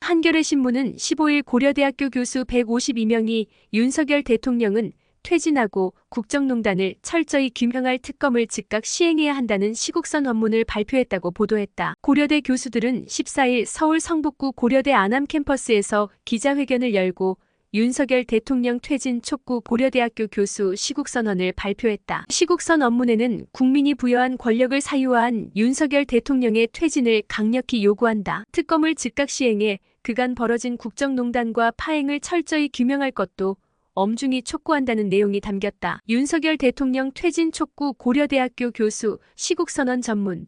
한겨레 신문은 15일 고려대학교 교수 152명이 윤석열 대통령은 퇴진하고 국정농단을 철저히 규명할 특검을 즉각 시행해야 한다는 시국선 원문을 발표했다고 보도했다. 고려대 교수들은 14일 서울 성북구 고려대 안암 캠퍼스에서 기자회견을 열고 윤석열 대통령 퇴진 촉구 고려대학교 교수 시국선언을 발표했다. 시국선 원문에는 국민이 부여한 권력을 사유화한 윤석열 대통령의 퇴진을 강력히 요구한다. 특검을 즉각 시행해 그간 벌어진 국정농단과 파행을 철저히 규명할 것도 엄중히 촉구한다는 내용이 담겼다. 윤석열 대통령 퇴진 촉구 고려대학교 교수 시국선언 전문.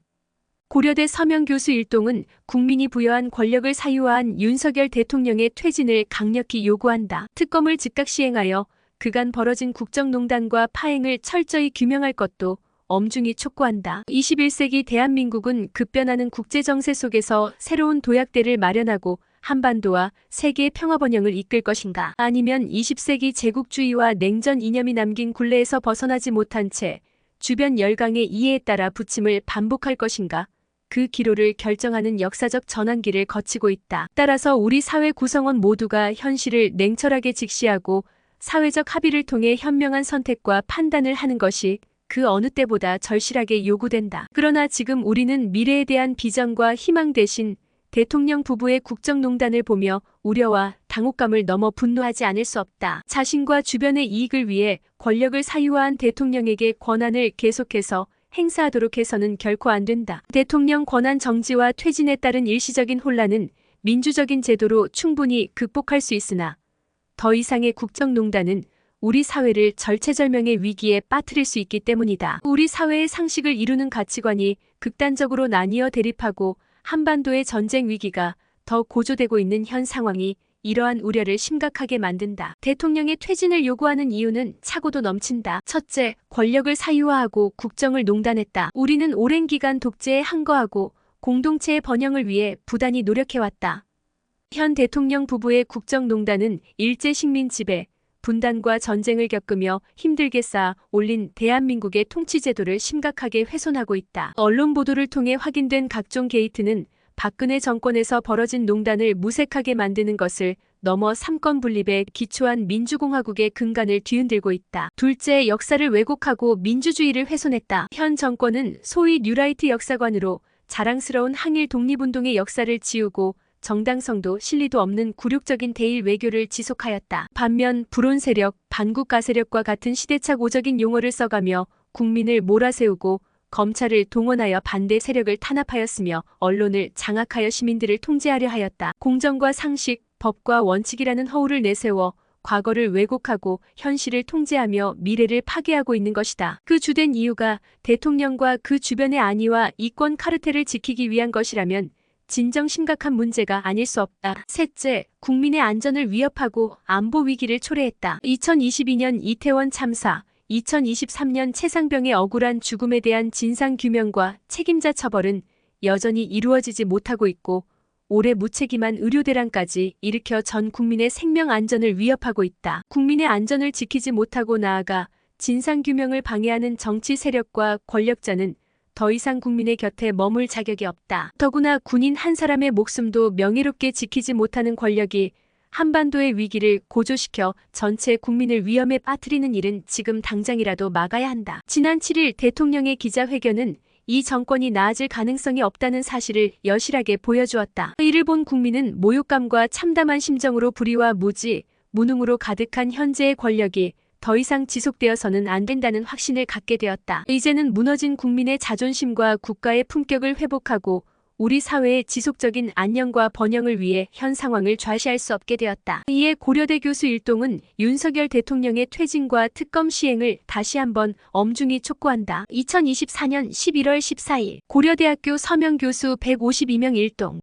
고려대 서명 교수 일동은 국민이 부여한 권력을 사유화한 윤석열 대통령의 퇴진을 강력히 요구한다. 특검을 즉각 시행하여 그간 벌어진 국정농단과 파행을 철저히 규명할 것도 엄중히 촉구한다. 21세기 대한민국은 급변하는 국제정세 속에서 새로운 도약대를 마련하고 한반도와 세계의 평화 번영을 이끌 것인가? 아니면 20세기 제국주의와 냉전 이념이 남긴 굴레에서 벗어나지 못한 채 주변 열강의 이해에 따라 부침을 반복할 것인가? 그 기로를 결정하는 역사적 전환기를 거치고 있다. 따라서 우리 사회 구성원 모두가 현실을 냉철하게 직시하고 사회적 합의를 통해 현명한 선택과 판단을 하는 것이 그 어느 때보다 절실하게 요구된다. 그러나 지금 우리는 미래에 대한 비전과 희망 대신 대통령 부부의 국정농단을 보며 우려와 당혹감을 넘어 분노하지 않을 수 없다. 자신과 주변의 이익을 위해 권력을 사유화한 대통령에게 권한을 계속해서 행사하도록 해서는 결코 안 된다. 대통령 권한 정지와 퇴진에 따른 일시적인 혼란은 민주적인 제도로 충분히 극복할 수 있으나 더 이상의 국정농단은 우리 사회를 절체절명의 위기에 빠뜨릴 수 있기 때문이다. 우리 사회의 상식을 이루는 가치관이 극단적으로 나뉘어 대립하고 한반도의 전쟁 위기가 더 고조되고 있는 현 상황이 이러한 우려를 심각하게 만든다. 대통령의 퇴진을 요구하는 이유는 차고도 넘친다. 첫째, 권력을 사유화하고 국정을 농단했다. 우리는 오랜 기간 독재에 항거하고 공동체의 번영을 위해 부단히 노력해왔다. 현 대통령 부부의 국정농단은 일제 식민 지배, 분단과 전쟁을 겪으며 힘들게 쌓아 올린 대한민국의 통치제도를 심각하게 훼손하고 있다. 언론 보도를 통해 확인된 각종 게이트는 박근혜 정권에서 벌어진 농단을 무색하게 만드는 것을 넘어 삼권 분립에 기초한 민주공화국의 근간을 뒤흔들고 있다. 둘째, 역사를 왜곡하고 민주주의를 훼손했다. 현 정권은 소위 뉴라이트 역사관으로 자랑스러운 항일 독립운동의 역사를 지우고 정당성도 실리도 없는 굴욕적인 대일 외교를 지속하였다. 반면 불온 세력, 반국가 세력과 같은 시대착 오적인 용어를 써가며 국민을 몰아세우고 검찰을 동원하여 반대 세력을 탄압하였으며 언론을 장악하여 시민들을 통제하려 하였다. 공정과 상식, 법과 원칙이라는 허울을 내세워 과거를 왜곡하고 현실을 통제하며 미래를 파괴하고 있는 것이다. 그 주된 이유가 대통령과 그 주변의 안위와 이권 카르텔을 지키기 위한 것이라면 진정 심각한 문제가 아닐 수 없다. 셋째, 국민의 안전을 위협하고 안보 위기를 초래했다. 2022년 이태원 참사, 2023년 최상병의 억울한 죽음에 대한 진상규명과 책임자 처벌은 여전히 이루어지지 못하고 있고 올해 무책임한 의료대란까지 일으켜 전 국민의 생명 안전을 위협하고 있다. 국민의 안전을 지키지 못하고 나아가 진상규명을 방해하는 정치 세력과 권력자는 더 이상 국민의 곁에 머물 자격이 없다. 더구나 군인 한 사람의 목숨도 명예롭게 지키지 못하는 권력이 한반도의 위기를 고조시켜 전체 국민을 위험에 빠뜨리는 일은 지금 당장이라도 막아야 한다. 지난 7일 대통령의 기자회견은 이 정권이 나아질 가능성이 없다는 사실을 여실하게 보여주었다. 이를 본 국민은 모욕감과 참담한 심정으로 불의와 무지, 무능으로 가득한 현재의 권력이 더 이상 지속되어서는 안 된다는 확신을 갖게 되었다. 이제는 무너진 국민의 자존심과 국가의 품격을 회복하고 우리 사회의 지속적인 안녕과 번영을 위해 현 상황을 좌시할 수 없게 되었다. 이에 고려대 교수 일동은 윤석열 대통령의 퇴진과 특검 시행을 다시 한번 엄중히 촉구한다. 2024년 11월 14일 고려대학교 서명 교수 152명 일동.